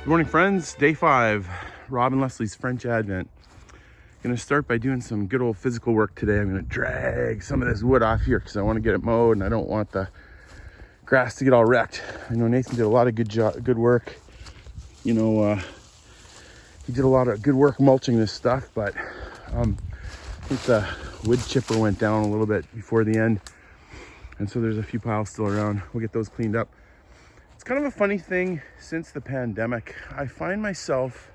Good morning, friends. Day 5, Rob and Leslie's French Advent. Gonna start by doing some good old physical work today. I'm gonna drag some of this wood off here because I want to get it mowed and I don't want the grass to get all wrecked. I know Nathan did a lot of good work. You know, he did a lot of good work mulching this stuff, but I think the wood chipper went down a little bit before the end, and so there's a few piles still around. We'll get those cleaned up. It's kind of a funny thing since the pandemic. I find myself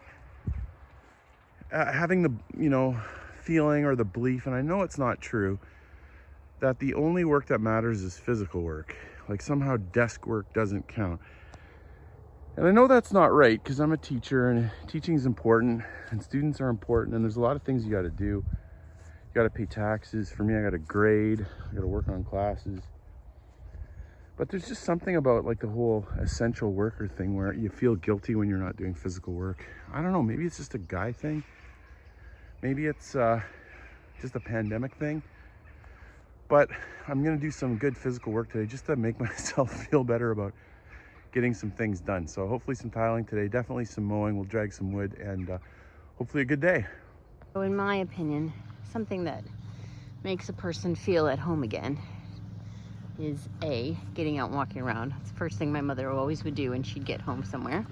having the, feeling or the belief, and I know it's not true, that the only work that matters is physical work. Like somehow desk work doesn't count. And I know that's not right because I'm a teacher and teaching is important and students are important and there's a lot of things you got to do. You got to pay taxes. For me, I got to grade, I got to work on classes. But there's just something about like the whole essential worker thing where you feel guilty when you're not doing physical work. I don't know, maybe it's just a guy thing. Maybe it's just a pandemic thing. But I'm gonna do some good physical work today just to make myself feel better about getting some things done. So hopefully some tiling today, definitely some mowing, we'll drag some wood, and hopefully a good day. So in my opinion, something that makes a person feel at home again is A, getting out and walking around. It's the first thing my mother always would do when she'd get home somewhere.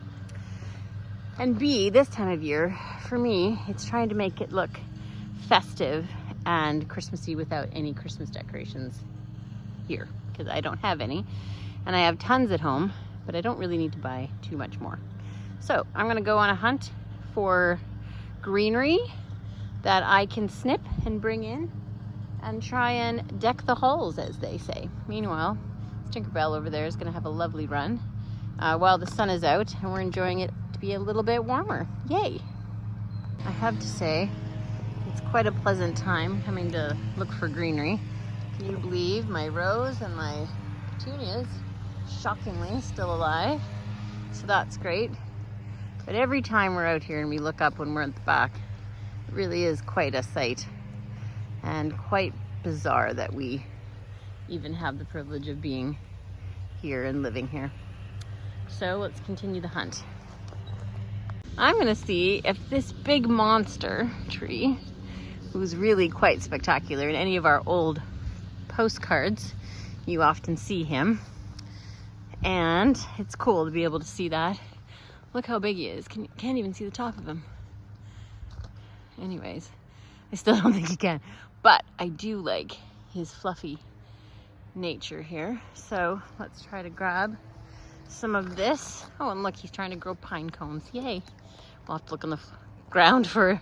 And B, this time of year, for me, it's trying to make it look festive and Christmassy without any Christmas decorations here, because I don't have any. And I have tons at home, but I don't really need to buy too much more. So I'm gonna go on a hunt for greenery that I can snip and bring in and try and deck the halls, as they say. Meanwhile, Tinkerbell over there is gonna have a lovely run while the sun is out and we're enjoying it to be a little bit warmer. Yay! I have to say, it's quite a pleasant time coming to look for greenery. Can you believe my rose and my petunias, shockingly, still alive? So that's great. But every time we're out here and we look up when we're at the back, it really is quite a sight. And quite bizarre that we even have the privilege of being here and living here. So let's continue the hunt. I'm gonna see if this big monster tree, who's really quite spectacular, in any of our old postcards, you often see him. And it's cool to be able to see that. Look how big he is. Can't even see the top of him. Anyways, I still don't think you can. But I do like his fluffy nature here. So let's try to grab some of this. Oh, and look, he's trying to grow pine cones. Yay. We'll have to look on the ground for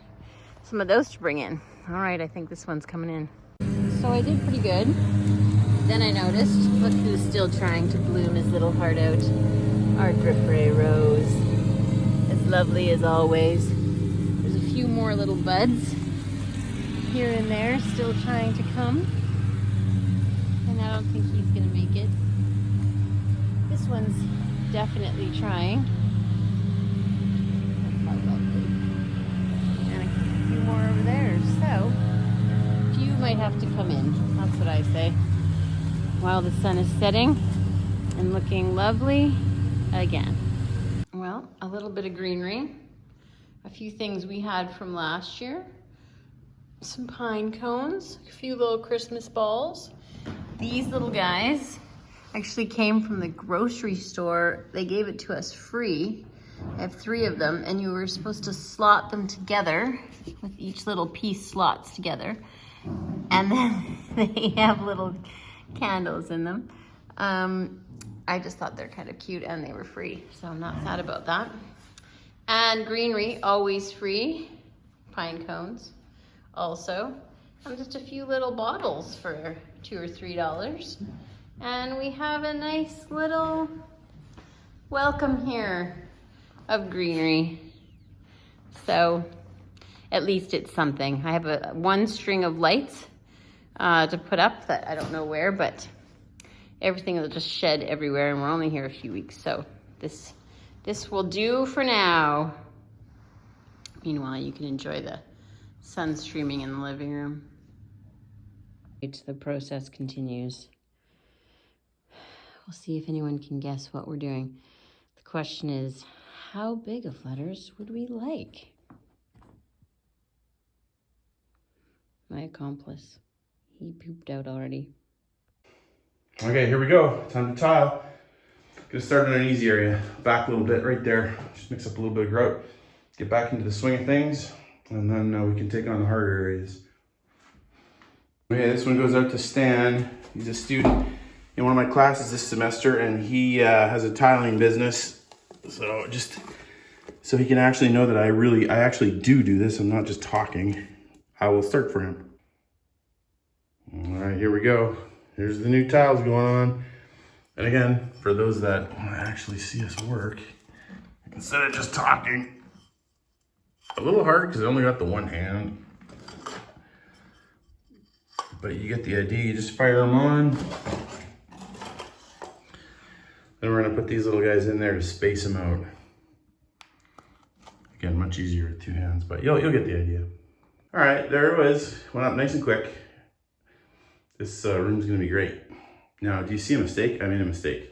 some of those to bring in. All right, I think this one's coming in. So I did pretty good. Then I noticed, look who's still trying to bloom his little heart out. Our Grifferaie rose. As lovely as always. There's a few more little buds here and there still trying to come. And I don't think he's gonna make it. This one's definitely trying. That's how lovely. And a few more over there. So, a few might have to come in. That's what I say. While the sun is setting and looking lovely again. Well, a little bit of greenery. A few things we had from last year. Some pine cones, a few little Christmas balls. These little guys actually came from the grocery store. They gave it to us free. I have 3 of them, and you were supposed to slot them together with each little piece slots together. And then they have little candles in them. I just thought they're kind of cute and they were free, so I'm not sad about that. And greenery, always free. Pine cones. Also, and just a few little bottles for $2 or $3. And we have a nice little welcome here of greenery. So at least it's something. I have one string of lights to put up that I don't know where, but everything will just shed everywhere and we're only here a few weeks. So this will do for now. Meanwhile, you can enjoy the sun streaming in the living room. The process continues. We'll see if anyone can guess what we're doing. The question is, how big of letters would we like? My accomplice. He pooped out already. Okay, here we go. Time to tile. Gonna start in an easy area. Back a little bit right there. Just mix up a little bit of grout. Get back into the swing of things, and then we can take on the harder areas. Okay, this one goes out to Stan. He's a student in one of my classes this semester, and he has a tiling business. So just so he can actually know that I actually do this. I'm not just talking. I will start for him. All right, here we go. Here's the new tiles going on. And again, for those that want to actually see us work, instead of just talking, a little hard because I only got the one hand. But you get the idea, you just fire them on. Then we're gonna put these little guys in there to space them out. Again, much easier with two hands, but you'll get the idea. All right, there it was. Went up nice and quick. This room's gonna be great. Now, do you see a mistake? I made a mistake.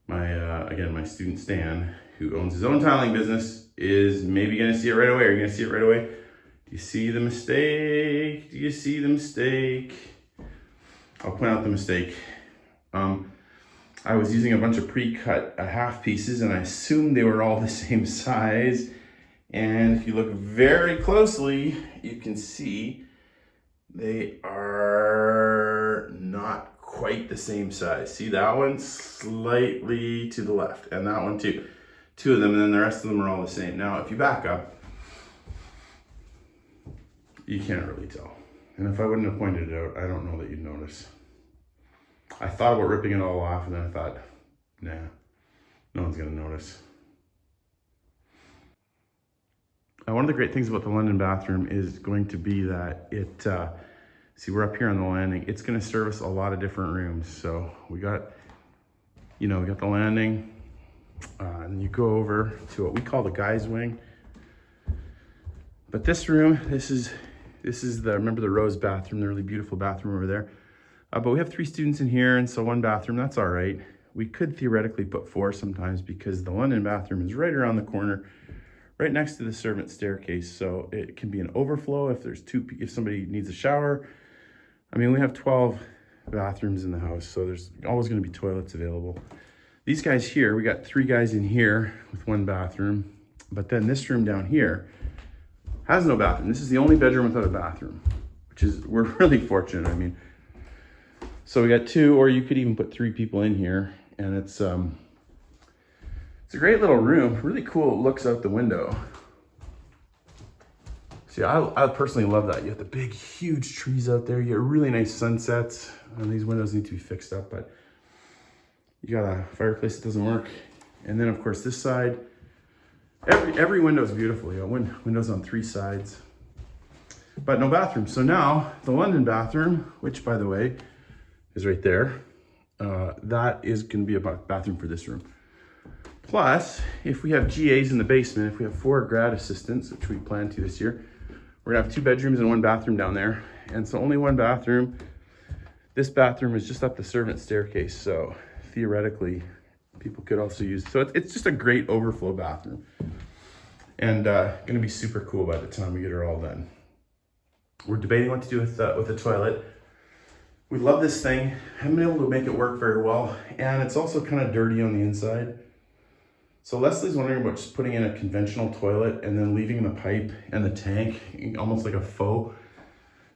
Again, my student Stan, who owns his own tiling business, is maybe gonna see it right away. Are you gonna see it right away? Do you see the mistake? Do you see the mistake? I'll point out the mistake. I was using a bunch of pre-cut half pieces and I assumed they were all the same size. And if you look very closely, you can see they are not quite the same size. See that one slightly to the left and that one too. Two of them, and then the rest of them are all the same. Now, if you back up, you can't really tell. And if I wouldn't have pointed it out, I don't know that you'd notice. I thought about ripping it all off and then I thought, nah, no one's gonna notice. One of the great things about the London bathroom is going to be that it, see we're up here on the landing, it's gonna service a lot of different rooms. So we got the landing, and you go over to what we call the guy's wing. But this room, this is remember the rose bathroom, the really beautiful bathroom over there. But we have 3 students in here, and so 1 bathroom, that's all right. We could theoretically put 4 sometimes because the London bathroom is right around the corner, right next to the servant staircase. So it can be an overflow if somebody needs a shower. I mean, we have 12 bathrooms in the house, so there's always gonna be toilets available. These guys here, we got 3 guys in here with 1 bathroom, but then this room down here has no bathroom. This is the only bedroom without a bathroom, we're really fortunate. I mean, so we got 2, or you could even put 3 people in here, and it's a great little room. Really cool. It looks out the window. See, I personally love that. You have the big, huge trees out there. You get really nice sunsets, and these windows need to be fixed up, but you got a fireplace that doesn't work. And then, of course, this side, every window is beautiful. You got windows on 3 sides, but no bathroom. So now the London bathroom, which by the way is right there, that is going to be a bathroom for this room. Plus, if we have GAs in the basement, if we have 4 grad assistants, which we plan to this year, we're gonna have 2 bedrooms and 1 bathroom down there. And so only 1 bathroom. This bathroom is just up the servant staircase. So theoretically, people could also use, so it's just a great overflow bathroom. And gonna be super cool by the time we get her all done. We're debating what to do with the toilet. We love this thing. Haven't been able to make it work very well. And it's also kind of dirty on the inside. So Leslie's wondering about just putting in a conventional toilet and then leaving the pipe and the tank, almost like a faux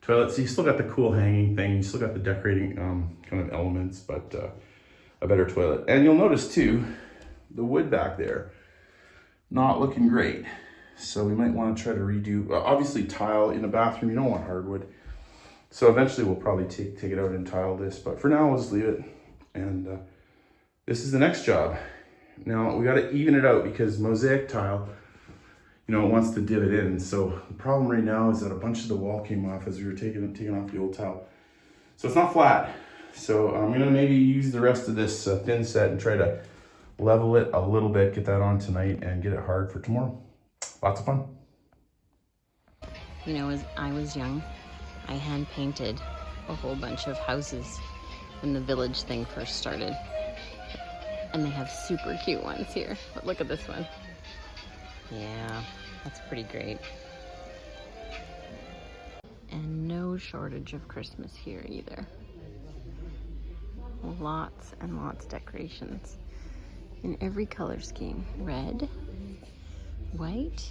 toilet. So you still got the cool hanging thing. You still got the decorating kind of elements, but a better toilet. And you'll notice too, the wood back there, not looking great. So we might want to try to redo, obviously tile in a bathroom, you don't want hardwood. So eventually we'll probably take it out and tile this, but for now we'll just leave it. And this is the next job. Now we got to even it out because mosaic tile, it wants to divot in. So the problem right now is that a bunch of the wall came off as we were taking off the old tile. So it's not flat. So I'm gonna maybe use the rest of this thin set and try to level it a little bit, get that on tonight and get it hard for tomorrow. Lots of fun. As I was young, I hand painted a whole bunch of houses when the village thing first started. And they have super cute ones here. But look at this one. Yeah, that's pretty great. And no shortage of Christmas here either. Lots and lots of decorations in every color scheme. Red, white,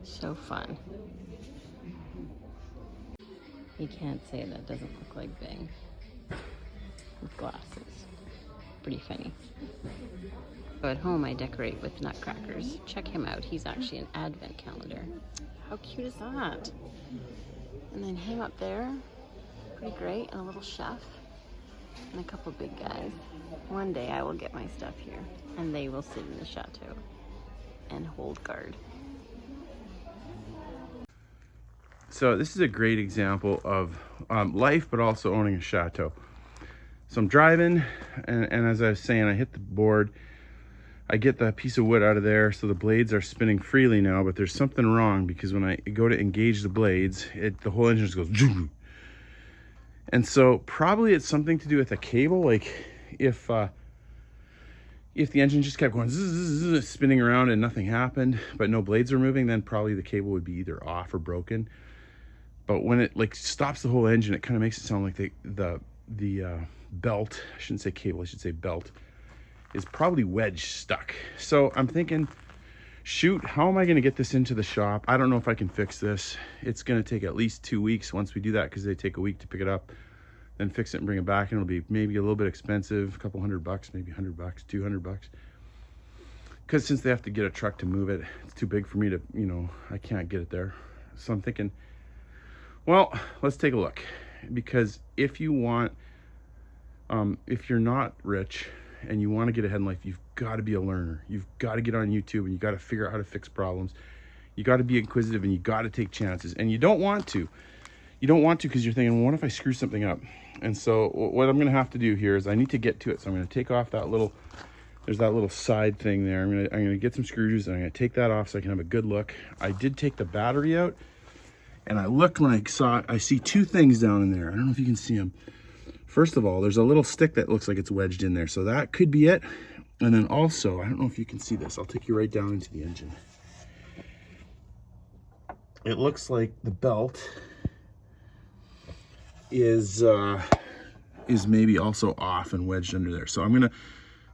so fun. You can't say that doesn't look like Bing with glasses. Pretty funny. So at home I decorate with nutcrackers. Check him out. He's actually an advent calendar. How cute is that? And then him up there, pretty great, and a little chef and a couple big guys. One day I will get my stuff here and they will sit in the chateau and hold guard. So this is a great example of life, but also owning a chateau. So I'm driving, and as I was saying, I hit the board. I get the piece of wood out of there, so the blades are spinning freely now, but there's something wrong because when I go to engage the blades, the whole engine just goes zoom. And so probably it's something to do with the cable. Like if the engine just kept going zzz, spinning around and nothing happened, but no blades were moving, then probably the cable would be either off or broken. But when it like stops the whole engine, it kind of makes it sound like the belt, I shouldn't say cable, I should say belt, is probably wedged stuck. So I'm thinking, shoot, how am I going to get this into the shop? I don't know if I can fix this. It's going to take at least 2 weeks once we do that, because they take a week to pick it up, then fix it and bring it back, and it'll be maybe a little bit expensive, a couple $100, maybe $100, $200. Because since they have to get a truck to move it, it's too big for me to, I can't get it there. So I'm thinking, well, let's take a look. Because if you want, if you're not rich and you want to get ahead in life, you've got to be a learner. You've got to get on YouTube and you got to figure out how to fix problems. You got to be inquisitive and you got to take chances. And you don't want to. You don't want to because you're thinking, well, what if I screw something up? And so what I'm going to have to do here is I need to get to it. So I'm going to take off that little, there's that little side thing there. I'm going to get some screws and I'm going to take that off so I can have a good look. I did take the battery out. And I looked when I see two things down in there. I don't know if you can see them. First of all, there's a little stick that looks like it's wedged in there. So that could be it. And then also, I don't know if you can see this. I'll take you right down into the engine. It looks like the belt is maybe also off and wedged under there. So I'm going to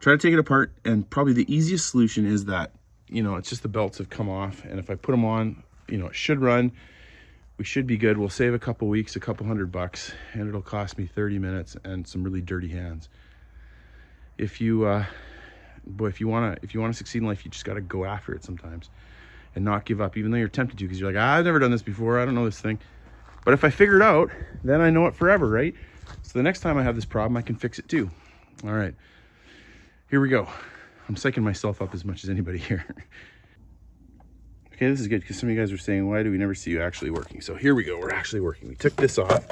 try to take it apart. And probably the easiest solution is that, it's just the belts have come off. And if I put them on, it should run. We should be good. We'll save a couple weeks, a couple $100, and it'll cost me 30 minutes and some really dirty hands. If you want to succeed in life, you just got to go after it sometimes and not give up, even though you're tempted to, because you're like, I've never done this before. I don't know this thing. But if I figure it out, then I know it forever, right? So the next time I have this problem, I can fix it too. All right, here we go. I'm psyching myself up as much as anybody here. Okay, this is good because some of you guys were saying, why do we never see you actually working? So here we go, we're actually working. We took this off.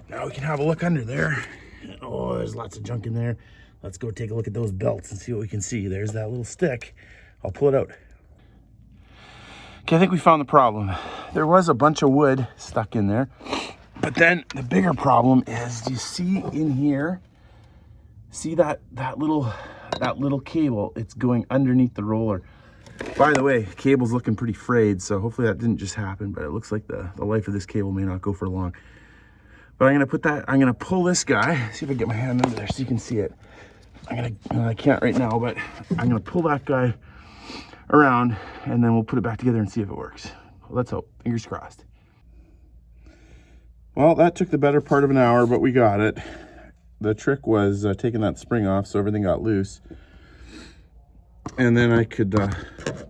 Now we can have a look under there. Oh, there's lots of junk in there. Let's go take a look at those belts and see what we can see. There's that little stick. I'll pull it out. Okay, I think we found the problem. There was a bunch of wood stuck in there. But then the bigger problem is, do you see in here, see that little cable? It's going underneath the roller. By the way, cable's looking pretty frayed, so hopefully that didn't just happen, but it looks like the life of this cable may not go for long. But I'm gonna pull this guy, see if I can get my hand under there so you can see it. I can't right now, but I'm gonna pull that guy around and then we'll put it back together and see if it works. Let's hope, fingers crossed. Well, that took the better part of an hour, but we got it. The trick was taking that spring off so everything got loose. And then I could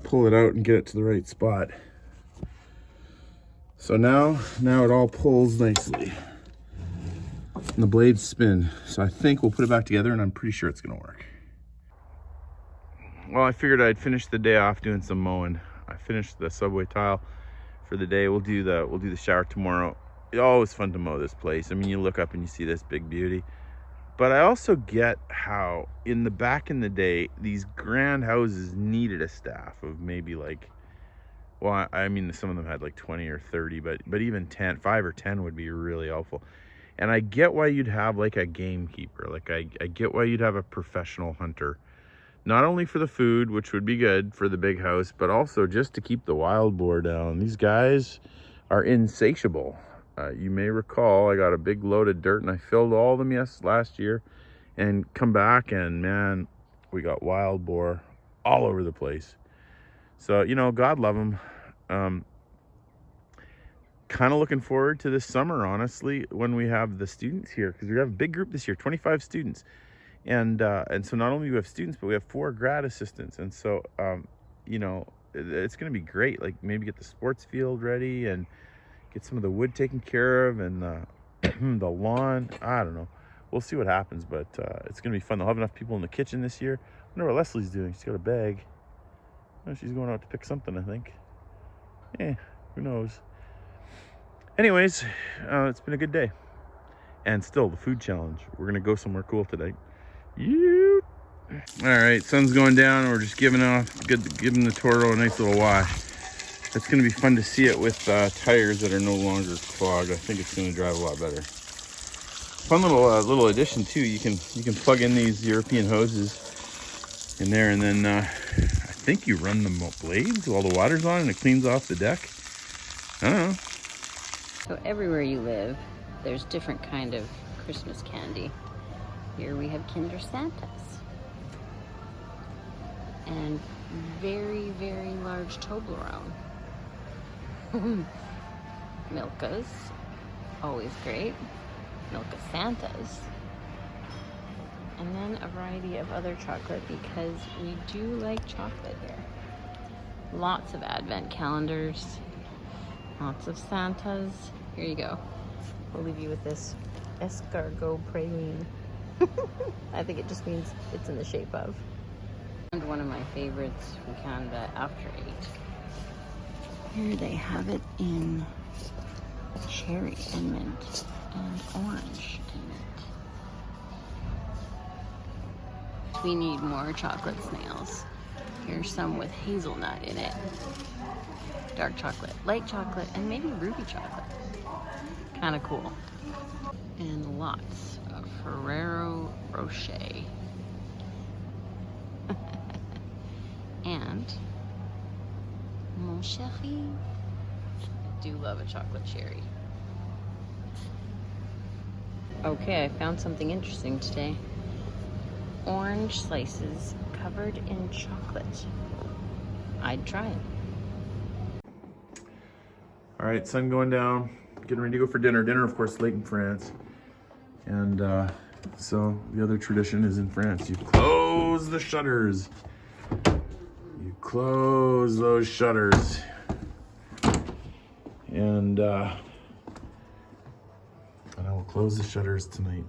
pull it out and get it to the right spot. So now it all pulls nicely. And the blades spin. So I think we'll put it back together and I'm pretty sure it's gonna work. Well, I figured I'd finish the day off doing some mowing. I finished the subway tile for the day. We'll do the shower tomorrow. It's always fun to mow this place. I mean, you look up and you see this big beauty. But I also get how back in the day, these grand houses needed a staff of maybe like, well, I mean, some of them had like 20 or 30, but even 5 or 10 would be really helpful. And I get why you'd have like a gamekeeper. Like I get why you'd have a professional hunter. Not only for the food, which would be good for the big house, but also just to keep the wild boar down. These guys are insatiable. You may recall I got a big load of dirt and I filled all of them last year and come back and man, we got wild boar all over the place. So, you know, God love them. Kind of looking forward to this summer, honestly, when we have the students here, because we have a big group this year, 25 students. And so not only do we have students, but we have 4 grad assistants. And so, you know, it's going to be great. Like maybe get the sports field ready and get some of the wood taken care of and the lawn. I don't know. We'll see what happens, but it's going to be fun. They'll have enough people in the kitchen this year. I wonder what Leslie's doing. She's got a bag. Oh, she's going out to pick something, I think. Who knows? Anyways, it's been a good day. And still, the food challenge. We're going to go somewhere cool today. All right, sun's going down. We're just giving the Toro a nice little wash. It's going to be fun to see it with tires that are no longer clogged. I think it's going to drive a lot better. Fun little addition too. You can plug in these European hoses in there, and then I think you run the blades while the water's on, and it cleans off the deck. I don't know. So everywhere you live, there's different kind of Christmas candy. Here we have Kinder Santas. And very, very large Toblerone. Milka's, always great. Milka Santas. And then a variety of other chocolate because we do like chocolate here. Lots of advent calendars. Lots of Santas. Here you go. We'll leave you with this escargot praline. I think it just means it's in the shape of. And one of my favorites from Canada after 8. Here they have it in cherry and mint and orange and mint. We need more chocolate snails. Here's some with hazelnut in it. Dark chocolate, light chocolate, and maybe ruby chocolate. Kind of cool. And lots of Ferrero Rocher. And Mon Chéri. I do love a chocolate cherry. Okay, I found something interesting today. Orange slices covered in chocolate. I'd try it. All right, sun going down, getting ready to go for dinner. Dinner, of course, late in France. And so the other tradition is in France. You close the shutters. You close those shutters. And I will close the shutters tonight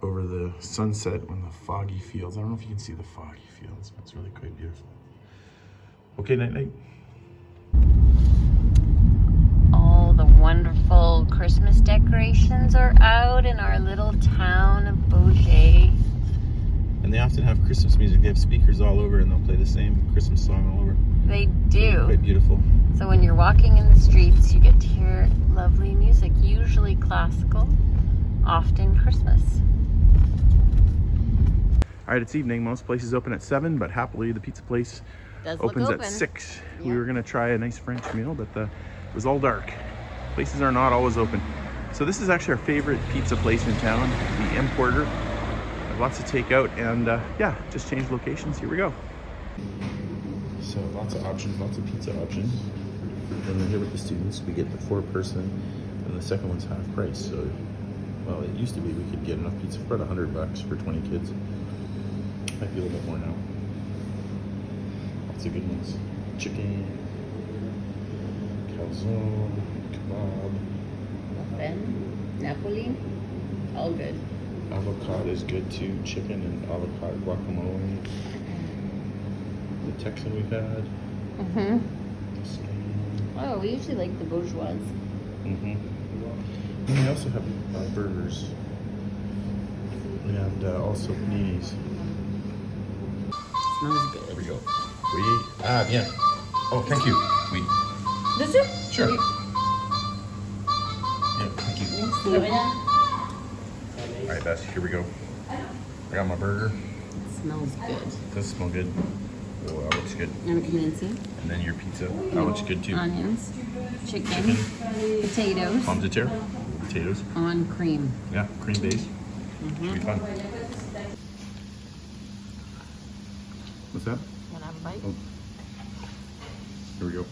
over the sunset on the foggy fields. I don't know if you can see the foggy fields, but it's really quite beautiful. Okay, night night. All the wonderful Christmas decorations are out in our little town of Beaugé. And they often have Christmas music. They have speakers all over and they'll play the same Christmas song all over. They do. Quite beautiful. So when you're walking in the streets, you get to hear lovely music, usually classical, often Christmas. All right, it's evening. Most places open at 7, but happily the pizza place opens at 6. Yeah. We were gonna try a nice French meal, but it was all dark. Places are not always open. So this is actually our favorite pizza place in town, the Importer. Lots of takeout and yeah, just changed locations. Here we go. So lots of options, lots of pizza options. And then here with the students, we get the 4-person, and the second one's half price. So, well, it used to be we could get enough pizza for about $100 for 20 kids. Might be a little bit more now. Lots of good ones. Chicken, calzone, kebab. Muffin, Napoli, all good. Avocado is good too. Chicken and avocado guacamole. The Texan we've had. Mm-hmm. Oh, we usually like the bourgeois. Mm-hmm. And we also have burgers. And also paninis. Smells good. There we go. Bien. Oh, thank you. Oui. Does it? Sure. Yeah, thank you. All right, Bess, here we go. I got my burger. It smells good. Does smell good. Oh, that looks good. And condense. And then your pizza. That looks good too. Onions, chicken, potatoes. Pommes de terre. Potatoes. On cream. Yeah, cream base. Should be fun. What's that? Wanna have a bite? Oh. Here we go.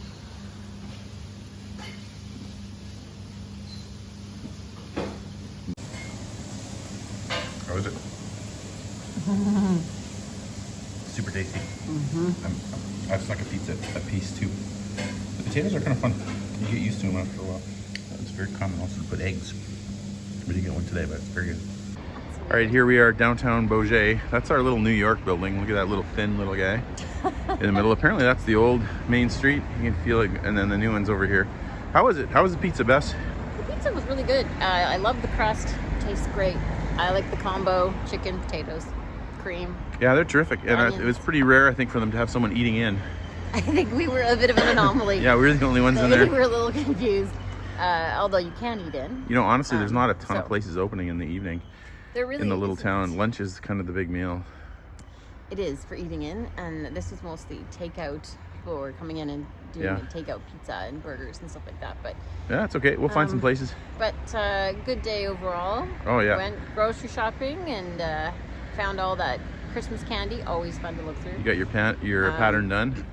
How is it? Super tasty. I've snuck a piece too. The potatoes are kind of fun. You get used to them after a while. It's very common also to put eggs. We didn't get one today, but it's very good. All right, here we are downtown Beaujais. That's our little New York building. Look at that little thin little guy in the middle. Apparently that's the old main street. You can feel it, and then the new one's over here. How was it? How was the pizza, Bess? The pizza was really good. I love the crust. It tastes great. I like the combo: chicken, potatoes, cream. Yeah, they're terrific. And it was pretty rare, I think, for them to have someone eating in. I think we were a bit of an anomaly. Yeah, we were the only ones in there. We were a little confused. Although you can eat in. You know, honestly, there's not a ton of places opening in the evening. There really in the little isn't. town. Lunch is kind of the big meal. It is for eating in, and this is mostly takeout. People were coming in and doing takeout pizza and burgers and stuff like that. But yeah, it's okay. We'll find some places. But good day overall. Oh yeah. Went grocery shopping and found all that Christmas candy. Always fun to look through. You got your pattern done.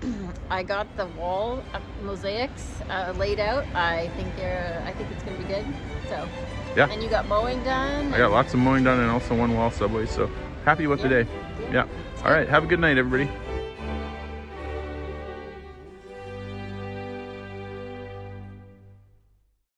I got the wall mosaics laid out. I think it's gonna be good. So. Yeah. And you got mowing done. I got lots of mowing done and also one wall subway. So happy with the day. Yeah. All right. Have a good night, everybody.